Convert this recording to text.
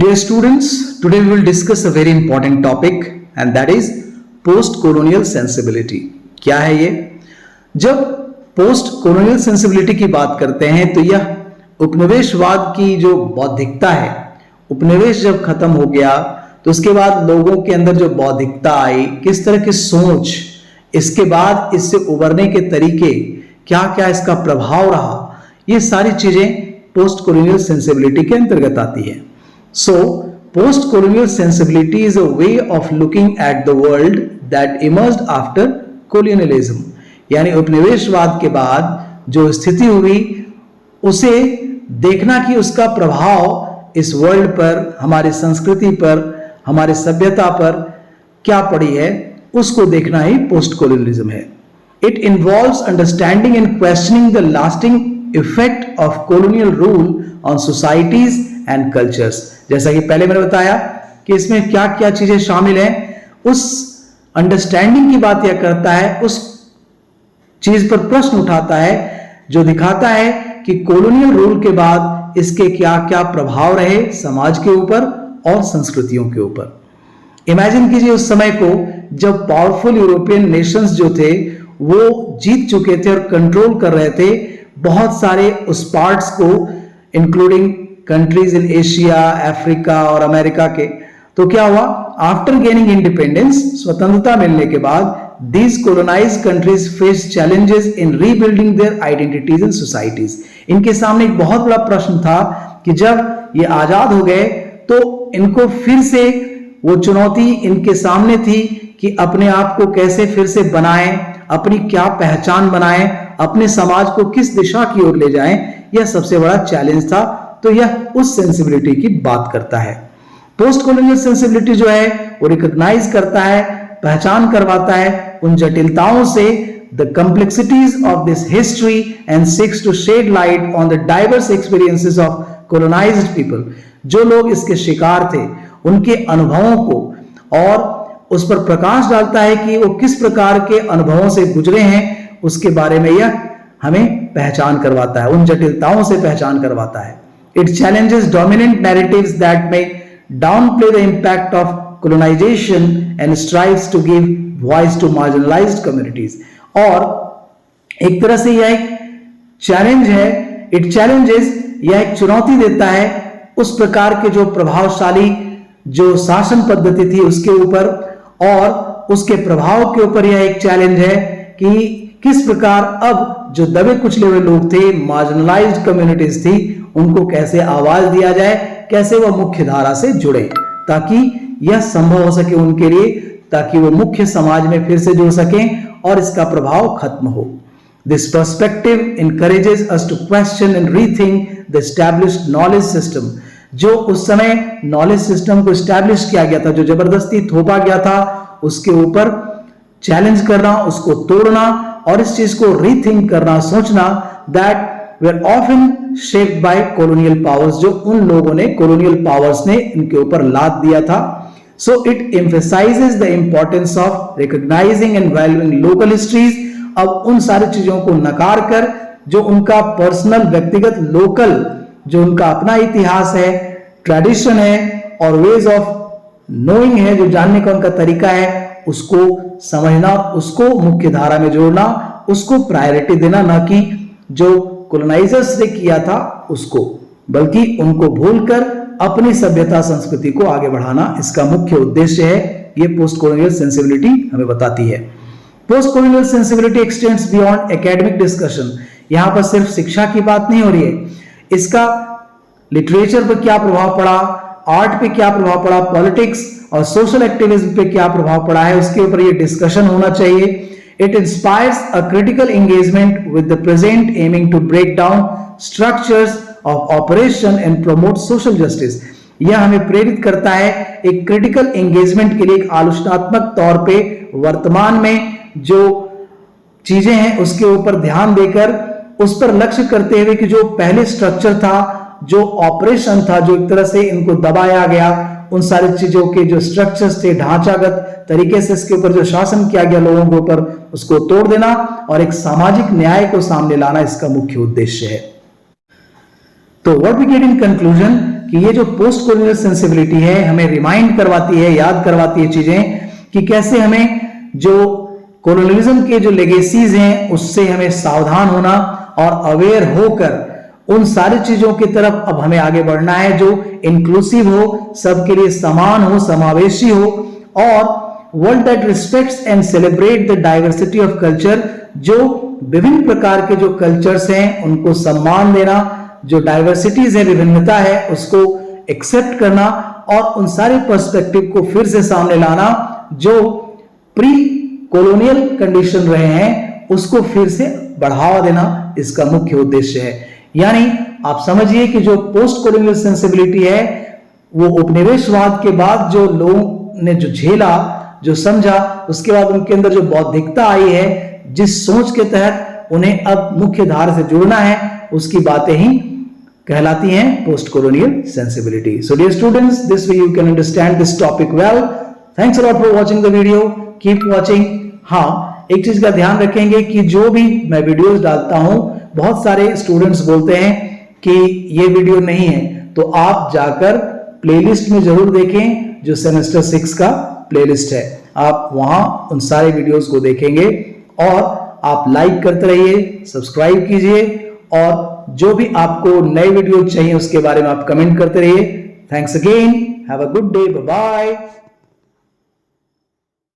Dear students, today we will discuss a very important topic and that is post-colonial sensibility. क्या है ये? जब post-colonial sensibility की बात करते हैं तो यह उपनिवेशवाद की जो बौद्धिकता है, उपनिवेश जब खत्म हो गया तो उसके बाद लोगों के अंदर जो बौद्धिकता आई, किस तरह की सोच, इसके बाद इससे उबरने के तरीके, क्या क्या इसका प्रभाव रहा, ये सारी चीजें पोस्ट-colonial sensibility के अंतर्गत आती है. So, post-colonial sensibility is a way of looking at the world that emerged after colonialism. यानी उपनिवेशवाद के बाद जो स्थिति हुई उसे देखना कि उसका प्रभाव इस वर्ल्ड पर, हमारी संस्कृति पर, हमारी सभ्यता पर क्या पड़ी है, उसको देखना ही पोस्ट-colonialism है. It involves understanding and questioning the lasting effect of colonial rule on societies and cultures. जैसा कि पहले मैंने बताया कि इसमें क्या क्या चीजें शामिल हैं, उस अंडरस्टैंडिंग की बात यह करता है, उस चीज पर प्रश्न उठाता है जो दिखाता है कि कॉलोनियल रूल के बाद इसके क्या क्या प्रभाव रहे समाज के ऊपर और संस्कृतियों के ऊपर. इमेजिन कीजिए उस समय को जब पावरफुल यूरोपियन नेशंस जो थे वो जीत चुके थे और कंट्रोल कर रहे थे बहुत सारे उस पार्ट्स को, including countries in Asia, Africa और अमेरिका के. तो क्या हुआ? आफ्टर गेनिंग इंडिपेंडेंस, स्वतंत्रता मिलने के बाद, these colonised countries face challenges in rebuilding their identities and societies. इनके सामने एक बहुत बड़ा प्रश्न था कि जब ये आजाद हो गए तो इनको फिर से वो चुनौती इनके सामने थी कि अपने आप को कैसे फिर से बनाएं, अपनी क्या पहचान बनाएं, अपने समाज को किस दिशा की ओर ले जाएं. यह सबसे बड़ा चैलेंज था. तो यह उस सेंसिबिलिटी की बात करता है. पोस्ट कॉलोनियल सेंसिबिलिटी जो है वो रिकॉग्नाइज करता है, पहचान करवाता है उन जटिलताओं से, the complexities of this history and seeks to shed light on the diverse experiences of colonised people. जो लोग इसके शिकार थे उनके अनुभवों को और उस पर प्रकाश डालता है कि वो किस प्रकार के अनुभवों से गुजरे हैं, उसके बारे में यह हमें पहचान करवाता है, उन जटिलताओं से पहचान करवाता है. It challenges dominant narratives that may downplay the impact of colonization and strives to give voice to marginalized communities. और एक तरह से यह एक चैलेंज है, it challenges, यह एक चुनौती देता है उस प्रकार के जो प्रभावशाली जो शासन पद्धति थी उसके ऊपर, और उसके प्रभाव के ऊपर यह एक चैलेंज है कि किस प्रकार अब जो दबे कुचले हुए लोग थे, मार्जिनलाइज्ड कम्युनिटीज थी, उनको कैसे आवाज दिया जाए, कैसे वह मुख्य धारा से जुड़े ताकि यह संभव हो सके उनके लिए, ताकि वो मुख्य समाज में फिर से जुड़ सकें और इसका प्रभाव खत्म हो. This perspective encourages us to question and rethink the established knowledge system. जो उस समय नॉलेज सिस्टम को एस्टैब्लिश किया गया था, जो जबरदस्ती थोपा गया था, उसके ऊपर चैलेंज करना, उसको तोड़ना और इस चीज को रीथिंक करना, सोचना, that were often shaped by colonial powers, जो उन लोगों ने, colonial powers ने इनके ऊपर लाद दिया था. So it emphasizes the importance of recognizing and valuing local histories. अब उन सारी चीजों को नकार कर जो उनका पर्सनल, व्यक्तिगत, लोकल, जो उनका अपना इतिहास है, ट्रेडिशन है और वेज ऑफ नोइंग है, जो जानने का उनका तरीका है, उसको समझना, उसको मुख्य धारा में जोड़ना, उसको प्रायोरिटी देना, ना कि जो कॉलोनाइजर्स ने किया था उसको, बल्कि उनको भूलकर अपनी सभ्यता संस्कृति को आगे बढ़ाना इसका मुख्य उद्देश्य है. ये पोस्ट कॉलोनियल सेंसिबिलिटी हमें बताती है. Post colonial sensibility x tends beyond academic discussion. यहां पर सिर्फ शिक्षा की बात नहीं हो रही है, इसका लिटरेचर पर क्या प्रभाव पड़ा, आर्ट पे क्या प्रभाव पड़ा, पॉलिटिक्स और सोशल एक्टिविज्म पे क्या प्रभाव पड़ा है, उसके ऊपर ये डिस्कशन होना चाहिए. It inspires a critical engagement with the present, aiming to break down structures of operation and promote social justice. यह हमें प्रेरित करता है एक क्रिटिकल एंगेजमेंट के लिए, एक आलोचनात्मक तौर पे वर्तमान में जो चीजें हैं उसके ऊपर ध्यान देकर उस पर लक्ष्य करते हुए कि जो पहले स्ट्रक्चर था, जो ऑपरेशन था, जो एक तरह से इनको दबाया गया, उन सारी चीजों के जो स्ट्रक्चर्स थे, ढांचागत तरीके से इसके ऊपर जो शासन किया गया लोगों के ऊपर, उसको तोड़ देना और एक सामाजिक न्याय को सामने लाना इसका मुख्य उद्देश्य है. तो what we get in conclusion, कि ये जो पोस्ट कॉलोनियल सेंसिबिलिटी है हमें रिमाइंड करवाती है, याद करवाती है चीजें कि कैसे हमें जो कॉलोनियलिज्म के जो लेगेसीज हैं उससे हमें सावधान होना और अवेयर होकर उन सारी चीजों की तरफ अब हमें आगे बढ़ना है जो इंक्लूसिव हो, सबके लिए समान हो, समावेशी हो, और world that respects and celebrate the diversity of culture, जो विभिन्न प्रकार के जो कल्चर्स हैं उनको सम्मान देना, जो डाइवर्सिटीज है, विभिन्नता है, उसको एक्सेप्ट करना और उन सारे पर्सपेक्टिव को फिर से सामने लाना जो प्री कॉलोनियल कंडीशन रहे हैं उसको फिर से बढ़ावा देना इसका मुख्य उद्देश्य है। यानी आप समझिए कि जो पोस्ट कॉलोनियल सेंसिबिलिटी है वो उपनिवेशवाद के बाद जो लोगों ने जो झेला, जो समझा, उसके बाद उनके अंदर जो बौद्धिकता आई है, जिस सोच के तहत उन्हें अब मुख्य धारा से जुड़ना है, उसकी बातें ही कहलाती हैं post colonial sensibility. So dear students, this way you can understand this topic well. Thanks a lot for watching the video, keep watching. हाँ, एक चीज का ध्यान रखेंगे कि जो भी मैं वीडियोस डालता हूं, बहुत सारे स्टूडेंट्स बोलते हैं कि ये वीडियो नहीं है, तो आप जाकर प्लेलिस्ट में जरूर देखें जो सेमेस्टर 6 का प्लेलिस्ट है। आप वहां उन सारे वीडियोस को देखेंगे और आप लाइक करते रहिए, सब्सक्राइब कीजिए और जो भी आपको नए वीडियो चाहिए उसके बारे में आप कमेंट करते रहिए। Thanks again, have a good day, bye bye.